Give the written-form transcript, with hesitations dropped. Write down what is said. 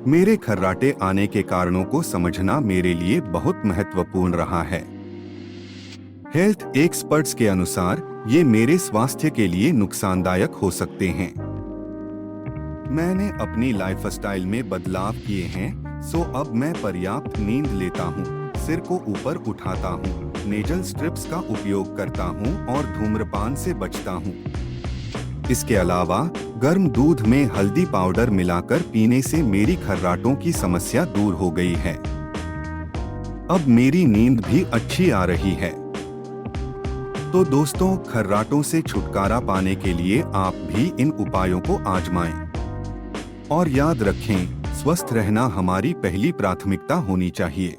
मेरे खर्राटे आने के कारणों को समझना मेरे लिए बहुत महत्वपूर्ण रहा है। हेल्थ एक्सपर्ट्स के अनुसार ये मेरे स्वास्थ्य के लिए नुकसानदायक हो सकते हैं। मैंने अपनी लाइफस्टाइल में बदलाव किए हैं, सो अब मैं पर्याप्त नींद लेता हूँ, सिर को ऊपर उठाता हूँ, नेजल स्ट्रिप्स का उपयोग करता हूँ और धूम्रपान से बचता हूँ। इसके अलावा गर्म दूध में हल्दी पाउडर मिलाकर पीने से मेरी खर्राटों की समस्या दूर हो गई है। अब मेरी नींद भी अच्छी आ रही है। तो दोस्तों, खर्राटों से छुटकारा पाने के लिए आप भी इन उपायों को आजमाएं। और याद रखें, स्वस्थ रहना हमारी पहली प्राथमिकता होनी चाहिए।